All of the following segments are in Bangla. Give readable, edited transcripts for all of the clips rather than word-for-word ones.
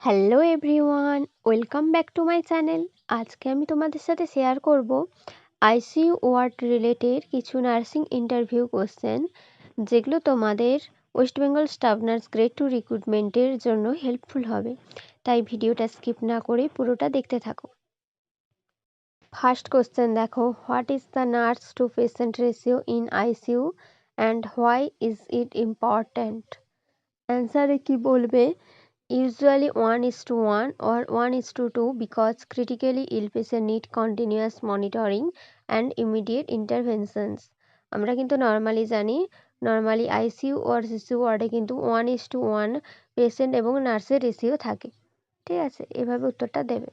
Hello everyone, welcome back to my channel. আজকে আমি তোমাদের সাথে শেয়ার করব আইসিইউ ওয়ার্ড রিলেটেড কিছু নার্সিং ইন্টারভিউ কোশ্চেন, যেগুলো তোমাদের West Bengal staff nurse grade 2 রিক্রুটমেন্টের জন্য হেল্পফুল হবে। তাই ভিডিওটা স্কিপ না করে পুরোটা দেখতে থাকো। ফার্স্ট কোশ্চেন দেখো, what is the nurse to patient ratio in ICU and why is it important? অ্যান্সারে কি বলবে? Usually 1:1 or 1:2 because critically ill patient need continuous monitoring and immediate interventions. আমরা কিন্তু নর্মালি জানি, নর্মালি আইসিইউ আর সিসিইউ ওয়ার্ডে কিন্তু 1:1 পেশেন্ট এবং নার্সের রেশিও থাকে। ঠিক আছে, এভাবে উত্তরটা দেবে।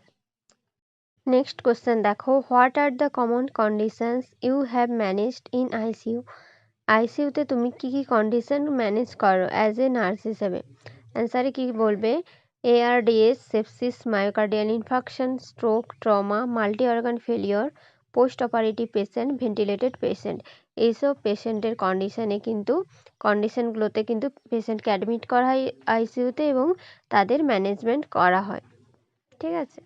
নেক্সট কোশ্চেন দেখো, what are the common conditions you have managed in ICU? আইসিইউতে তুমি কী কী কন্ডিশন ম্যানেজ করো অ্যাজ এ নার্স হিসেবে? অ্যান্সারে কী বলবে? ARDS, sepsis, myocardial infarction, stroke, trauma, multi organ failure, post operative patient, ventilated patient. এইসব পেশেন্টের কন্ডিশনগুলোতে কিন্তু পেশেন্টকে অ্যাডমিট করা হয় আইসিইউতে এবং তাদের ম্যানেজমেন্ট করা হয়। ঠিক আছে।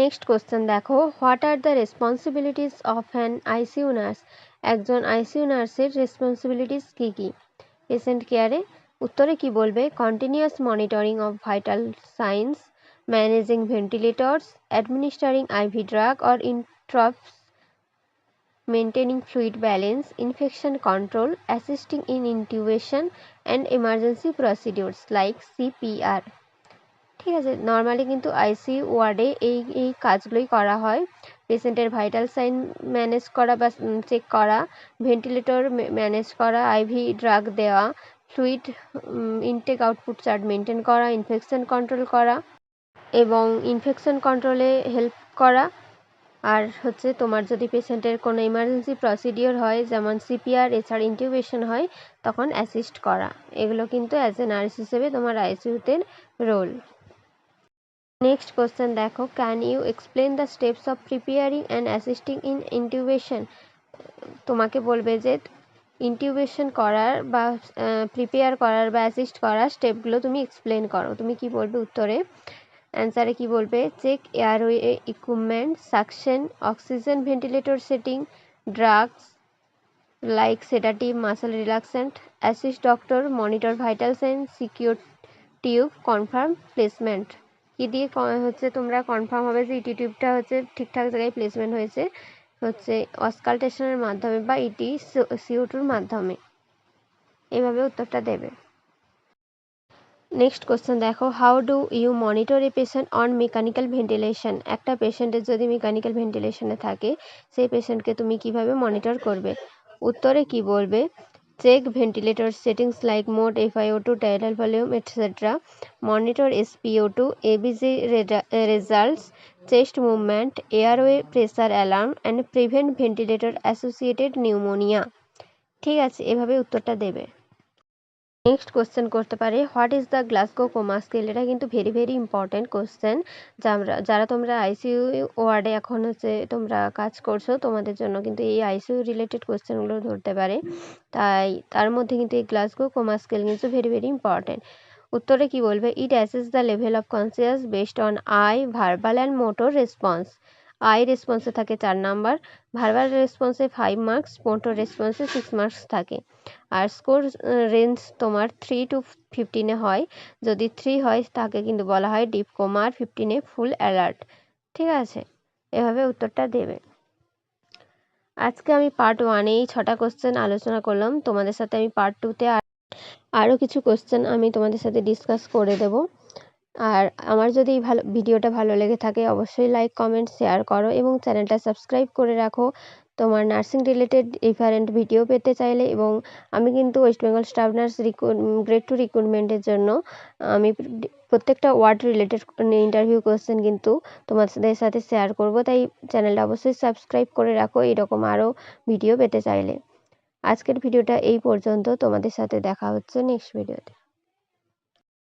নেক্সট কোশ্চেন দেখো, what are the responsibilities of an ICU nurse? একজন আইসিইউ নার্সের রেসপন্সিবিলিটিস কী কী পেশেন্ট কেয়ারে? উত্তরে কি বলবে? Continuous monitoring of vital signs, managing ventilators, administering IV drug or inotropes, maintaining fluid balance, infection control, assisting in intubation and emergency procedures like CPR. ঠিক আছে, নর্মালি কিন্তু আইসিইউ ওয়ার্ডে এই কাজগুলোই করা হয়। পেশেন্টের ভাইটাল সাইন ম্যানেজ করা বা চেক করা, ভেন্টিলেটর ম্যানেজ করা, আইভি ড্রাগ দেওয়া, fluid intake output chart maintain করা, ইনফেকশন কন্ট্রোল করা এবং ইনফেকশন কন্ট্রোলে হেল্প করা। আর হচ্ছে তোমার যদি পেশেন্টের কোনো ইমার্জেন্সি প্রসিডিওর হয়, যেমন সিপিআর, এছাড়া ইনটিউবেশন হয়, তখন অ্যাসিস্ট করা। এগুলো কিন্তু অ্যাজ এ নার্স হিসেবে তোমার আইসিইউতে রোল। নেক্সট কোশ্চেন দেখো, can you explain the steps of preparing and assisting in intubation? তোমাকে বলবে যে ইনটিউবেশন করার বা প্রিপেয়ার করার বা অ্যাসিস্ট করার স্টেপগুলো তুমি এক্সপ্লেন করো। তুমি কি বলবে উত্তরে? অ্যান্সারে কি বলবে? Check airway equipment, suction, oxygen ventilator setting, drugs like sedative, muscle relaxant, assist doctor, monitor vital sign, secure tube, confirm placement. কি দিয়ে হচ্ছে তোমরা কনফার্ম হবে যে ইটি টিউবটা হচ্ছে ঠিকঠাক জায়গায় প্লেসমেন্ট হয়েছে? হচ্ছে অসকালটেশনের মাধ্যমে বা ইটি CO2-র মাধ্যমে। এভাবে উত্তরটা দেবে। নেক্সট কোশ্চেন দেখো, how do you monitor a patient on mechanical ventilation? একটা পেশেন্টের যদি মেকানিক্যাল ভেন্টিলেশনে থাকে, সেই পেশেন্টকে তুমি কিভাবে মনিটর করবে? উত্তরে কি বলবে? Check ventilator settings like mode, FiO2, tidal volume, etcetera, monitor SpO2, ABG results, chest movement, airway pressure alarm and prevent ventilator associated pneumonia. ঠিক আছে, এভাবে উত্তরটা দেবে। নেক্সট কোশ্চেন করতে পারে, what is the Glasgow coma scale? এটা কিন্তু ভেরি ইম্পর্টেন্ট কোশ্চেন। যারা তোমরা আইসিইউ ওয়ার্ডে এখন হচ্ছে তোমরা কাজ করছো, তোমাদের জন্য কিন্তু এই আইসিইউ রিলেটেড কোশ্চেনগুলো ধরতে পারে। তাই তার মধ্যে কিন্তু এই গ্লাসগো কোমা স্কেল কিন্তু ভেরি ইম্পর্টেন্ট। উত্তরে কি বলবে? It assess the level of conscious based on eye, verbal and motor response. Eye রেসপন্সে থাকে 4 নাম্বার, ভার্বাল রেসপন্সে 5 মার্কস, মোটর রেসপন্সে 6 মার্কস থাকে। আর স্কোর রেঞ্জ তোমার 3 to 15-এ হয়। যদি 3 হয় তাকে কিন্তু বলা হয় ডিপ কোমা, আর 15-এ ফুল অ্যালার্ট। ঠিক আছে, এভাবে উত্তরটা দেবে। আজকে আমি পার্ট 1-এ এই 6টা কোশ্চেন আলোচনা করলাম। তোমাদের সাথে আমি পার্ট 2-তে আরও কিছু কোশ্চেন আমি তোমাদের সাথে ডিসকাস করে দেব। আর আমার যদি ভিডিওটা ভালো লেগে থাকে, অবশ্যই লাইক, কমেন্ট, শেয়ার করো এবং চ্যানেলটা সাবস্ক্রাইব করে রাখো তোমার নার্সিং রিলেটেড ডিফারেন্ট ভিডিও পেতে চাইলে। এবং আমি কিন্তু West Bengal staff nurse grade 2 রিক্রুটমেন্টের জন্য আমি প্রত্যেকটা ওয়ার্ড রিলেটেড ইন্টারভিউ কোশ্চেন কিন্তু তোমাদের সাথে শেয়ার করব। তাই চ্যানেলটা অবশ্যই সাবস্ক্রাইব করে রাখো এরকম আরও ভিডিও পেতে চাইলে। আজকের ভিডিওটা এই পর্যন্ত। তোমাদের সাথে দেখা হচ্ছে নেক্সট ভিডিওতে।